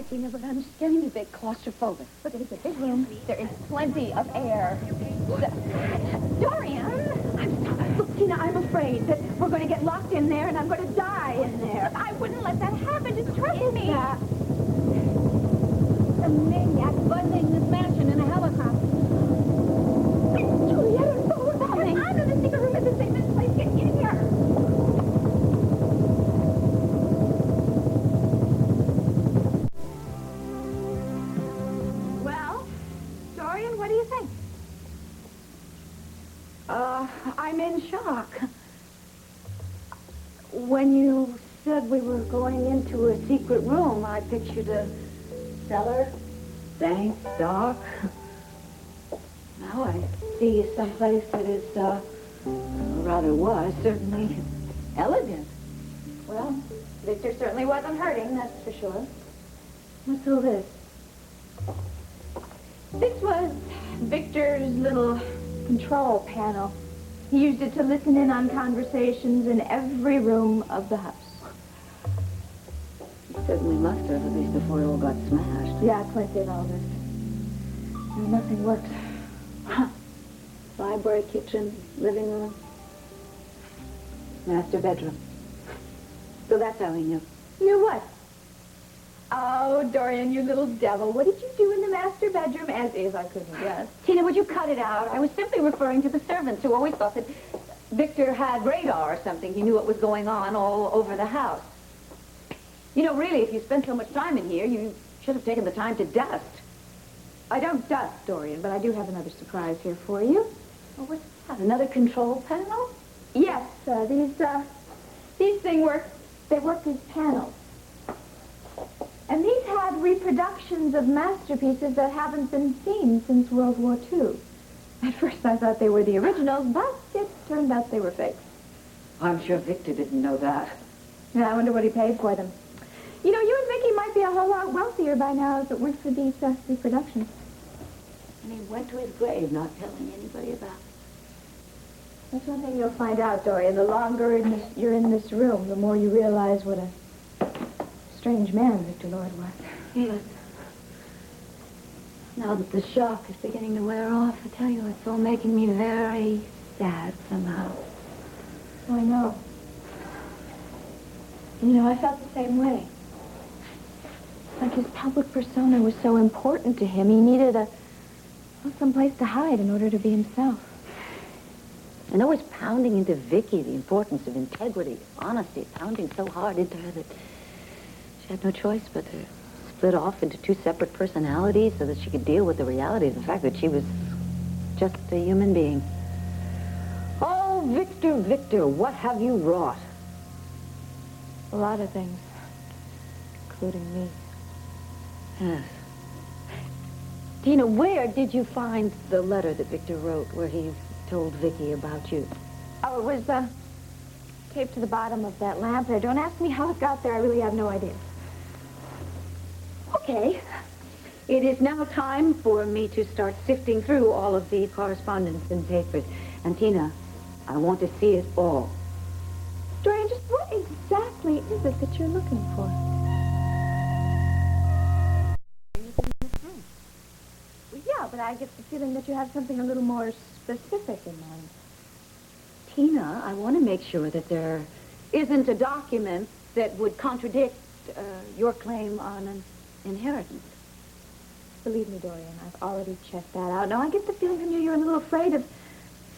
Tina, but I'm just getting a bit claustrophobic. Look, it's a big room. There is plenty of air. Dorian! Look, Tina, I'm afraid that we're going to get locked in there and I'm going to die in there. I wouldn't let that happen. Just trust me. A maniac buzzing this mansion in a helicopter. Juliet, what's happening? I know the secret room is the safest place. Get in here. Well, Dorian, what do you think? I'm in shock. When you said we were going into a secret room, I pictured a cellar, dank, dark. Now I see someplace that is, rather was, certainly elegant. Well, Victor certainly wasn't hurting, that's for sure. What's all this? This was Victor's little control panel. He used it to listen in on conversations in every room of the house. He certainly must have, at least before it all got smashed. Yeah, plenty of all this. And nothing works. Library, kitchen, living room, master bedroom. So that's how he knew. Knew what? Oh, Dorian, you little devil. What did you do in the master bedroom? As is, I couldn't guess. Tina, would you cut it out? I was simply referring to the servants who always thought that Victor had radar or something. He knew what was going on all over the house. You know, really, if you spend so much time in here, you should have taken the time to dust. I don't dust, Dorian, but I do have another surprise here for you. Oh, what's that? Another control panel? Yes, these things work. They work as panels. And these had reproductions of masterpieces that haven't been seen since World War II. At first I thought they were the originals, but it turned out they were fakes. I'm sure Victor didn't know that. Yeah, I wonder what he paid for them. You know, you and Vicky might be a whole lot wealthier by now if it weren't for these reproductions. And he went to his grave not telling anybody about it. That's one thing you'll find out, Dorian. The longer you're in this room, the more you realize what a strange man Victor Lord was. Yes. Now that the shock is beginning to wear off, I tell you, it's all making me very sad somehow. Oh, I know. You know, I felt the same way. Like his public persona was so important to him, he needed some place to hide in order to be himself. And always pounding into Vicky the importance of integrity, honesty, pounding so hard into her that she had no choice but to split off into two separate personalities so that she could deal with the reality of the fact that she was just a human being. Oh, Victor, Victor, what have you wrought? A lot of things, including me. Yes. Tina, where did you find the letter that Victor wrote where he told Vicky about you? Oh, it was taped to the bottom of that lamp there. Don't ask me how it got there. I really have no idea. Okay. It is now time for me to start sifting through all of the correspondence and papers. And Tina, I want to see it all. Dorian, just what exactly is it that you're looking for? Well, yeah, but I get the feeling that you have something a little more specific in mind. Tina, I want to make sure that there isn't a document that would contradict your claim on an inheritance. Believe me, Dorian, I've already checked that out. Now, I get the feeling from you you're a little afraid of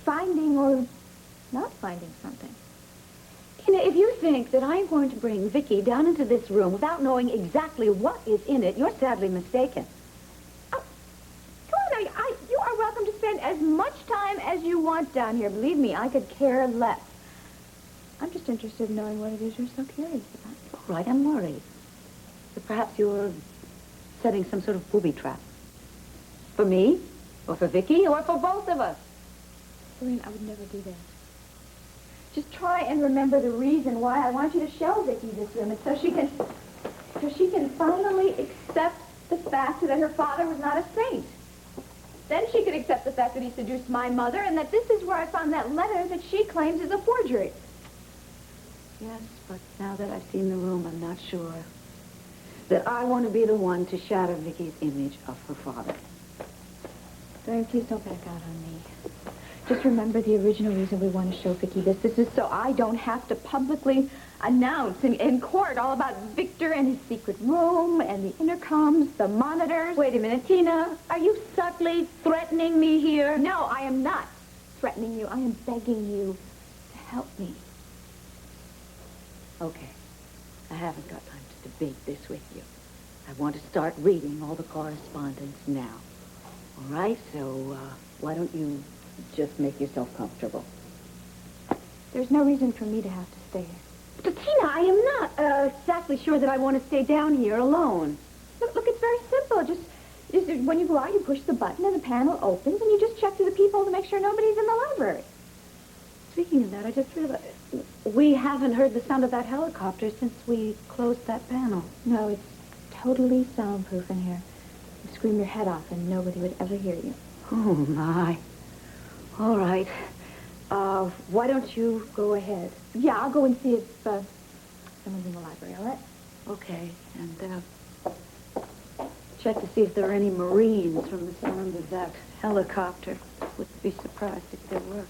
finding or not finding something. Tina, if you think that I'm going to bring Vicky down into this room without knowing exactly what is in it, you're sadly mistaken. Oh, come on now. You are welcome to spend as much time as you want down here. Believe me, I could care less. I'm just interested in knowing what it is you're so curious about. All right, I'm worried. But perhaps you're setting some sort of booby trap. For me, or for Vicky, or for both of us. Dorian, I would never do that. Just try and remember the reason why I want you to show Vicky this room. It's so she can finally accept the fact that her father was not a saint. Then she could accept the fact that he seduced my mother and that this is where I found that letter that she claims is a forgery. Yes, but now that I've seen the room, I'm not sure. that I want to be the one to shatter Vicky's image of her father. Dorian, please don't back out on me. Just remember the original reason we want to show Vicky this. This is so I don't have to publicly announce in court all about Victor and his secret room and the intercoms, the monitors. Wait a minute, Tina. Are you subtly threatening me here? No, I am not threatening you. I am begging you to help me. Okay. I haven't got time to debate this with you. I want to start reading all the correspondence now. All right? So, why don't you just make yourself comfortable? There's no reason for me to have to stay here. But, Tina, I am not exactly sure that I want to stay down here alone. Look, it's very simple. Just when you go out, you push the button and the panel opens, and you just check to the people to make sure nobody's in the library. Speaking of that, I just realized we haven't heard the sound of that helicopter since we closed that panel. No, it's totally soundproof in here. You scream your head off, and nobody would ever hear you. Oh, my. All right. Why don't you go ahead? Yeah, I'll go and see if someone's in the library, all right? Okay. And, check to see if there are any Marines from the sound of that helicopter. Wouldn't be surprised if there were.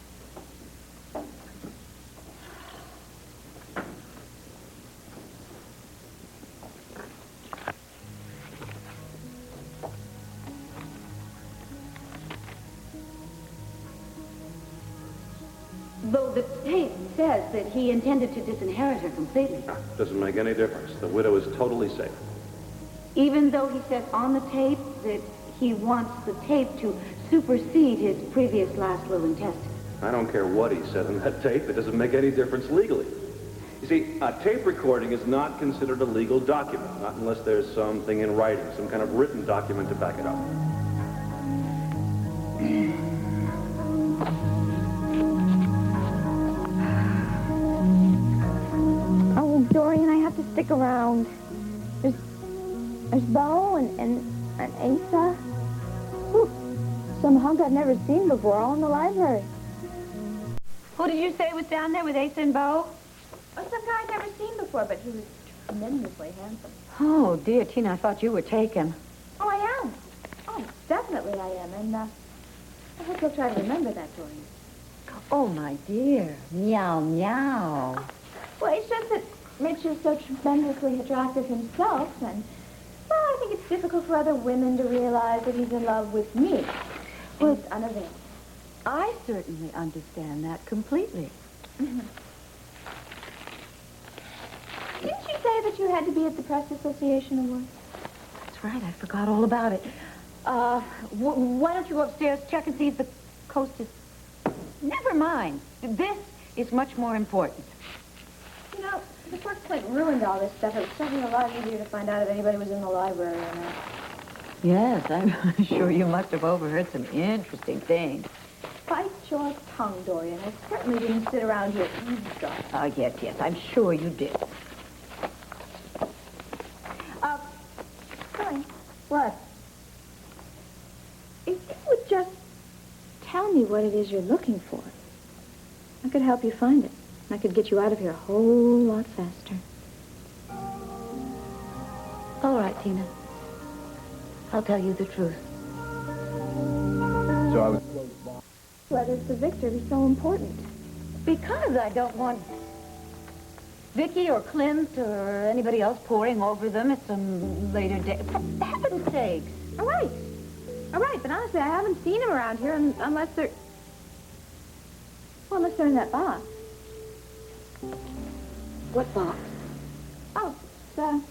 Though the tape says that he intended to disinherit her completely. Doesn't make any difference. The widow is totally safe. Even though he says on the tape that he wants the tape to supersede his previous last will and testament. I don't care what he said on that tape. It doesn't make any difference legally. You see, a tape recording is not considered a legal document, not unless there's something in writing, some kind of written document to back it up. Oh, Dorian, I have to stick around. There's Bo and Asa. Whew, some hunk I've never seen before, all in the library. Who did you say was down there with Asa and Bo? Oh, some guy I've never seen before, but he was tremendously handsome. Oh, dear, Tina, I thought you were taken. Oh, I am. Oh, definitely I am. And I hope you'll try to remember that, Dorian. Oh, my dear. Meow, meow. Well, it's just that Mitch is so tremendously attractive himself, and, well, I think it's difficult for other women to realize that he's in love with me. Well, it's unavailable. I certainly understand that completely. Mm-hmm. Didn't you say that you had to be at the Press Association Awards? That's right, I forgot all about it. Why don't you go upstairs, check and see if the coast is... Never mind. This is much more important. You know, the Fort Clint ruined all this stuff. It was certainly a lot easier to find out if anybody was in the library or not. Yes, I'm sure you must have overheard some interesting things. Bite your tongue, Dorian. I certainly didn't sit around here eavesdropping. Yes, I'm sure you did. Dorian, What? if you would just tell me what it is you're looking for, I could help you find it. I could get you out of here a whole lot faster. All right, Tina. I'll tell you the truth. So I was... Why does the Victor be so important? Because I don't want Vicky or Clint or anybody else poring over them at some later day. For heaven's sakes. All right. All right, but honestly, I haven't seen him around here unless they're... Well, unless they're in that box. What box? Oh, it's,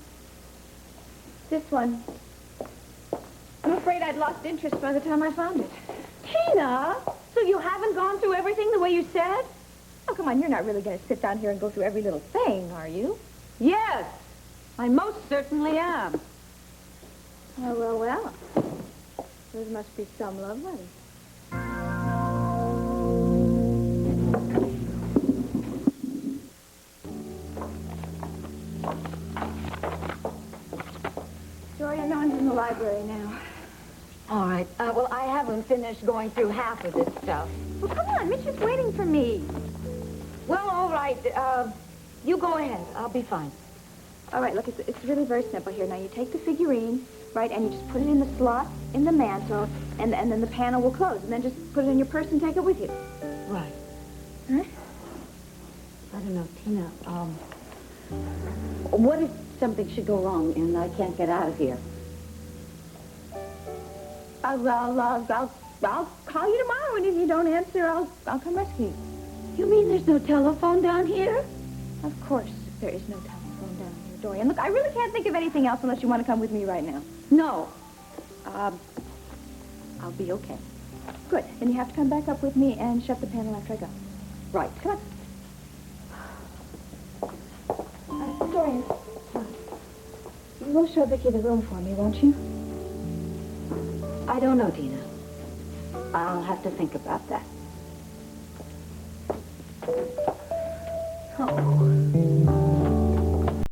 this one. I'm afraid I'd lost interest by the time I found it. Tina, so you haven't gone through everything the way you said? Oh, come on, you're not really going to sit down here and go through every little thing, are you? Yes, I most certainly am. Oh, well. There must be some love letters. Dorian, no one's in the library now. All right. Well, I haven't finished going through half of this stuff. Well, come on, Mitch is waiting for me. Well, all right. You go ahead. I'll be fine. All right, look, it's really very simple here. Now, you take the figurine, right, and you just put it in the slot in the mantle, and then the panel will close. And then just put it in your purse and take it with you. Right. Huh? I don't know, Tina, what if something should go wrong and I can't get out of here? I'll call you tomorrow, and if you don't answer, I'll come rescue you. You mean there's no telephone down here? Of course, there is no telephone down here, Dorian. Look, I really can't think of anything else unless you want to come with me right now. No. I'll be okay. Good. Then you have to come back up with me and shut the panel after I go. Right. Come on. Dorian, you will show Vicky the room for me, won't you? I don't know, Tina. I'll have to think about that. Oh.